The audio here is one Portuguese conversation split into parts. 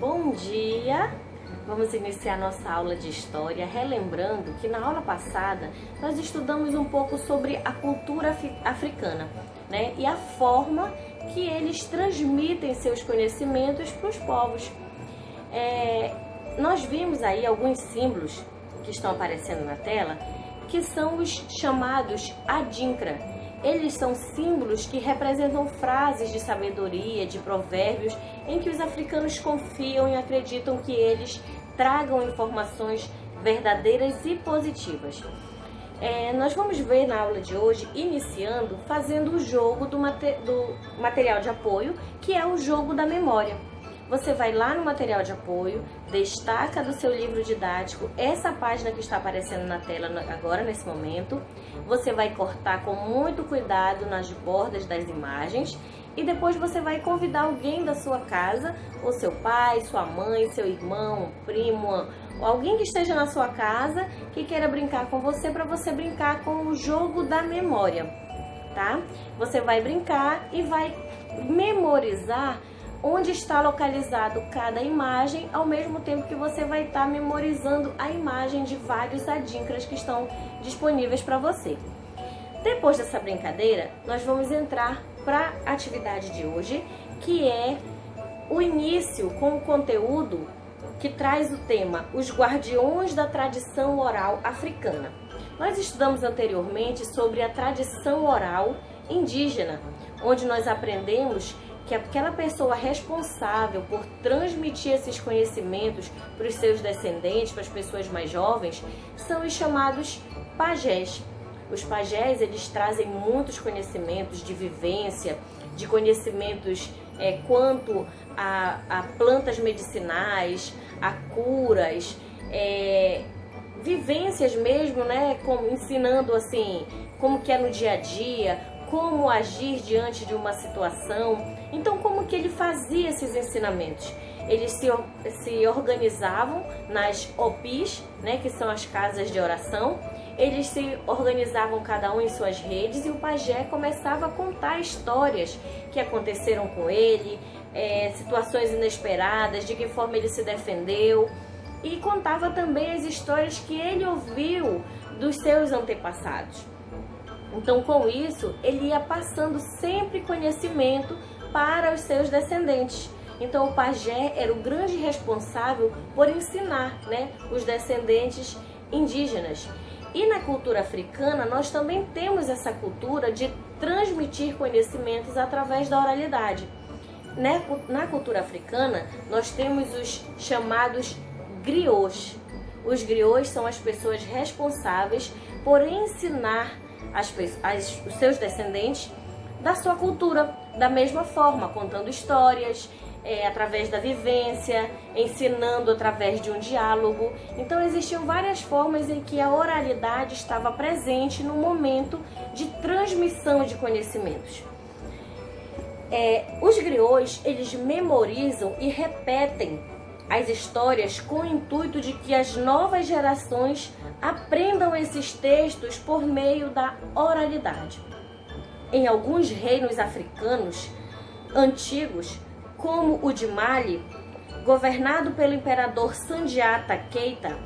Bom dia! Vamos iniciar nossa aula de História, relembrando que na aula passada nós estudamos um pouco sobre a cultura africana, né? E a forma que eles transmitem seus conhecimentos para os povos. Nós vimos aí alguns símbolos que estão aparecendo na tela, que são os chamados adinkra. Eles são símbolos que representam frases de sabedoria, de provérbios, em que os africanos confiam e acreditam que eles tragam informações verdadeiras e positivas. Nós vamos ver na aula de hoje, iniciando, fazendo o jogo do material de apoio, que é o jogo da memória. Você vai lá no material de apoio, destaca do seu livro didático essa página que está aparecendo na tela agora, nesse momento. Você vai cortar com muito cuidado nas bordas das imagens e depois você vai convidar alguém da sua casa, ou seu pai, sua mãe, seu irmão, um primo, ou alguém que esteja na sua casa que queira brincar com você, para você brincar com o jogo da memória, tá? Você vai brincar e vai memorizar onde está localizado cada imagem, ao mesmo tempo que você vai estar memorizando a imagem de vários adinkras que estão disponíveis para você. Depois dessa brincadeira, nós vamos entrar para a atividade de hoje, que é o início com o conteúdo que traz o tema Os Guardiões da Tradição Oral Africana. Nós estudamos anteriormente sobre a tradição oral indígena, onde nós aprendemos que aquela pessoa responsável por transmitir esses conhecimentos para os seus descendentes, para as pessoas mais jovens, são os chamados pajés. Os pajés, eles trazem muitos conhecimentos de vivência, de conhecimentos quanto a plantas medicinais, a curas, vivências mesmo, né? Como, ensinando assim, como que é no dia a dia, como agir diante de uma situação. Então, como que ele fazia esses ensinamentos? Eles se organizavam nas opis, né, que são as casas de oração. Eles se organizavam cada um em suas redes e o pajé começava a contar histórias que aconteceram com ele, situações inesperadas, de que forma ele se defendeu, e contava também as histórias que ele ouviu dos seus antepassados. Então, com isso, ele ia passando sempre conhecimento para os seus descendentes. Então, o pajé era o grande responsável por ensinar, né, os descendentes indígenas. E na cultura africana, nós também temos essa cultura de transmitir conhecimentos através da oralidade. Na cultura africana, nós temos os chamados griots. Os griots são as pessoas responsáveis por ensinar os seus descendentes da sua cultura, da mesma forma, contando histórias, através da vivência, ensinando através de um diálogo. Então existiam várias formas em que a oralidade estava presente no momento de transmissão de conhecimentos. Os griots, eles memorizam e repetem as histórias com o intuito de que as novas gerações aprendam esses textos por meio da oralidade. Em alguns reinos africanos antigos, como o de Mali, governado pelo imperador Sandiata Keita,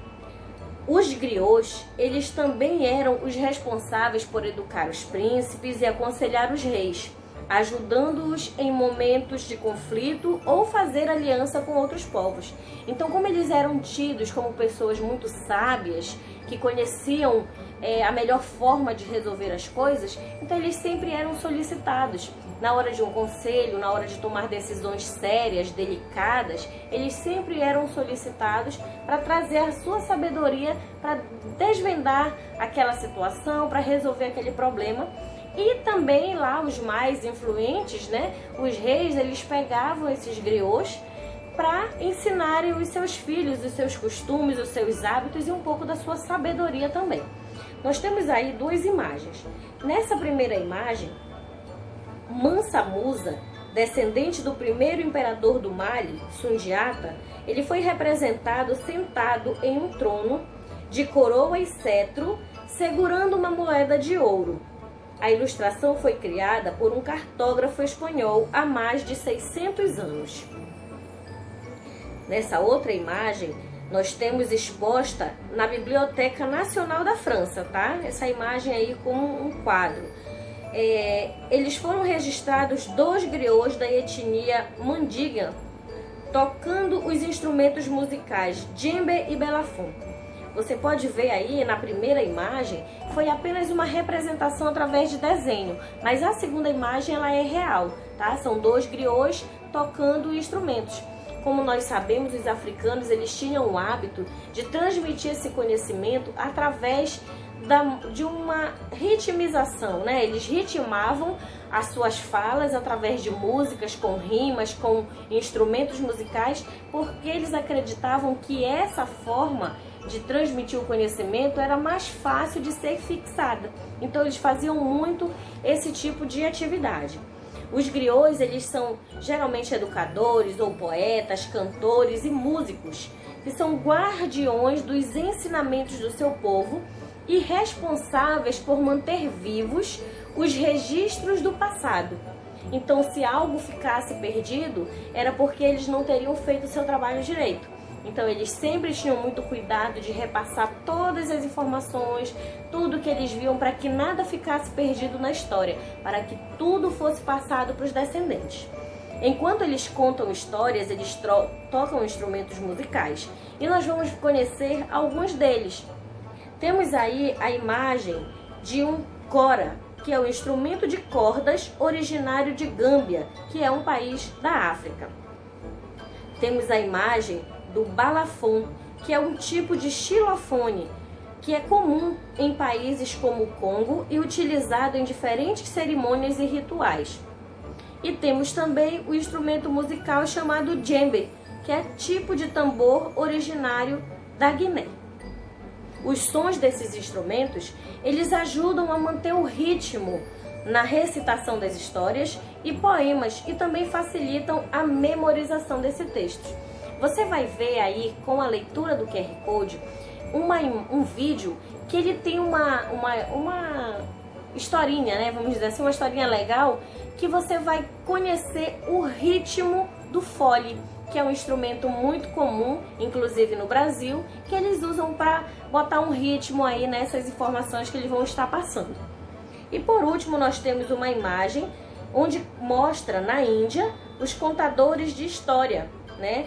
os griots, eles também eram os responsáveis por educar os príncipes e aconselhar os reis, ajudando-os em momentos de conflito ou fazer aliança com outros povos. Então, como eles eram tidos como pessoas muito sábias, que conheciam a melhor forma de resolver as coisas, então eles sempre eram solicitados. Na hora de um conselho, na hora de tomar decisões sérias, delicadas, eles sempre eram solicitados para trazer a sua sabedoria, para desvendar aquela situação, para resolver aquele problema. E também lá os mais influentes, né, os reis, eles pegavam esses griots para ensinarem os seus filhos, os seus costumes, os seus hábitos e um pouco da sua sabedoria também. Nós temos aí duas imagens. Nessa primeira imagem, Mansa Musa, descendente do primeiro imperador do Mali, Sundiata, ele foi representado sentado em um trono de coroa e cetro, segurando uma moeda de ouro. A ilustração foi criada por um cartógrafo espanhol há mais de 600 anos. Nessa outra imagem, nós temos exposta na Biblioteca Nacional da França, tá? Essa imagem aí como um quadro. Eles foram registrados 2 griots da etnia Mandinga tocando os instrumentos musicais djembe e belafon. Você pode ver aí na primeira imagem, foi apenas uma representação através de desenho, mas a segunda imagem ela é real, tá? São 2 griots tocando instrumentos. Como nós sabemos, os africanos eles tinham o hábito de transmitir esse conhecimento através de uma ritmização, né? Eles ritmavam as suas falas através de músicas, com rimas, com instrumentos musicais, porque eles acreditavam que essa forma de transmitir o conhecimento era mais fácil de ser fixada. Então eles faziam muito esse tipo de atividade. Os griots, eles são geralmente educadores ou poetas, cantores e músicos, que são guardiões dos ensinamentos do seu povo e responsáveis por manter vivos os registros do passado. Então, se algo ficasse perdido, era porque eles não teriam feito o seu trabalho direito. Então, eles sempre tinham muito cuidado de repassar todas as informações, tudo que eles viam, para que nada ficasse perdido na história, para que tudo fosse passado para os descendentes. Enquanto eles contam histórias, eles tocam instrumentos musicais. E nós vamos conhecer alguns deles. Temos aí a imagem de um kora, que é um instrumento de cordas originário de Gâmbia, que é um país da África. Temos a imagem do balafon, que é um tipo de xilofone, que é comum em países como o Congo e utilizado em diferentes cerimônias e rituais. E temos também o instrumento musical chamado djembe, que é tipo de tambor originário da Guiné. Os sons desses instrumentos, eles ajudam a manter o ritmo na recitação das histórias e poemas e também facilitam a memorização desse texto. Você vai ver aí com a leitura do QR Code um vídeo que ele tem uma historinha, né? Vamos dizer assim, uma historinha legal, que você vai conhecer o ritmo do fole, que é um instrumento muito comum, inclusive no Brasil, que eles usam para botar um ritmo aí nessas informações que eles vão estar passando. E por último, nós temos uma imagem onde mostra na Índia os contadores de história, né?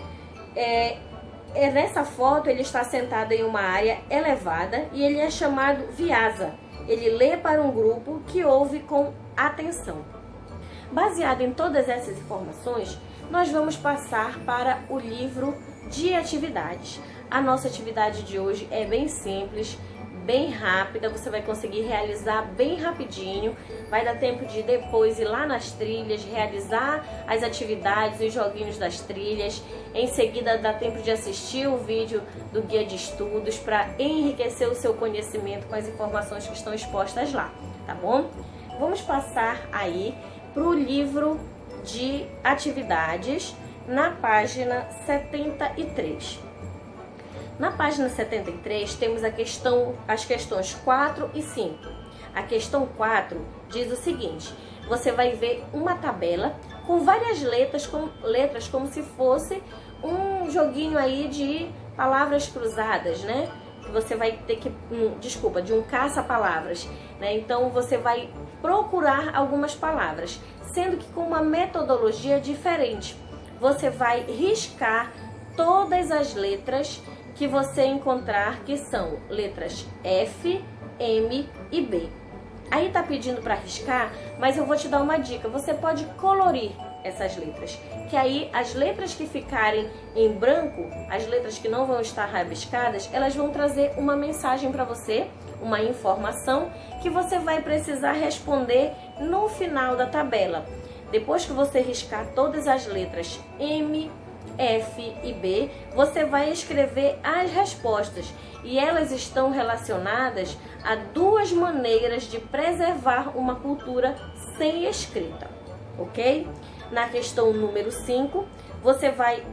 Nessa foto ele está sentado em uma área elevada e ele é chamado Vyasa. Ele lê para um grupo que ouve com atenção. Baseado em todas essas informações, nós vamos passar para o livro de atividades. A nossa atividade de hoje é bem simples, bem rápida, você vai conseguir realizar bem rapidinho, vai dar tempo de depois ir lá nas trilhas, realizar as atividades, os joguinhos das trilhas, em seguida dá tempo de assistir o vídeo do guia de estudos para enriquecer o seu conhecimento com as informações que estão expostas lá, tá bom? Vamos passar aí para o livro de atividades na página 73. Na página 73 temos as questões 4 e 5. A questão 4 diz o seguinte: você vai ver uma tabela com várias letras como se fosse um joguinho aí de palavras cruzadas, né? Que você vai ter que, de um caça-palavras, né? Então você vai procurar algumas palavras, sendo que com uma metodologia diferente. Você vai riscar todas as letras que você encontrar, que são letras F, M e B. Aí tá pedindo para riscar, mas eu vou te dar uma dica. Você pode colorir essas letras, que aí as letras que ficarem em branco, as letras que não vão estar rabiscadas, elas vão trazer uma mensagem para você, uma informação que você vai precisar responder no final da tabela. Depois que você riscar todas as letras M, F e B, você vai escrever as respostas e elas estão relacionadas a duas maneiras de preservar uma cultura sem escrita, ok? Na questão número 5, você vai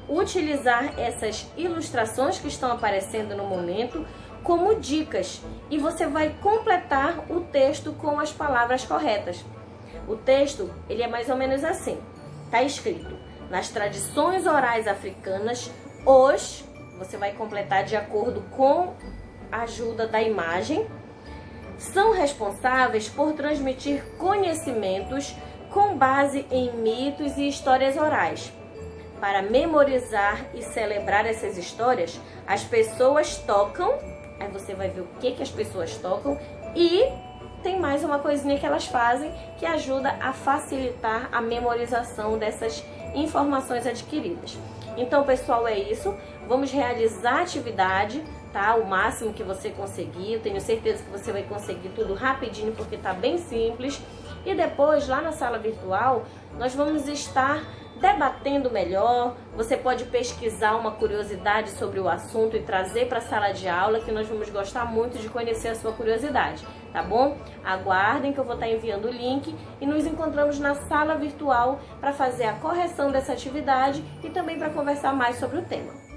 utilizar essas ilustrações que estão aparecendo no momento como dicas e você vai completar o texto com as palavras corretas. O texto, ele é mais ou menos assim, tá escrito: nas tradições orais africanas, os, você vai completar de acordo com a ajuda da imagem, são responsáveis por transmitir conhecimentos com base em mitos e histórias orais. Para memorizar e celebrar essas histórias, as pessoas tocam, aí você vai ver o que as pessoas tocam, e tem mais uma coisinha que elas fazem que ajuda a facilitar a memorização dessas informações adquiridas. Então, pessoal, é isso. Vamos realizar a atividade, tá? O máximo que você conseguir. Eu tenho certeza que você vai conseguir tudo rapidinho, porque tá bem simples. E depois, lá na sala virtual, nós vamos estar debatendo melhor. Você pode pesquisar uma curiosidade sobre o assunto e trazer para a sala de aula, que nós vamos gostar muito de conhecer a sua curiosidade, tá bom? Aguardem que eu vou estar enviando o link e nos encontramos na sala virtual para fazer a correção dessa atividade e também para conversar mais sobre o tema.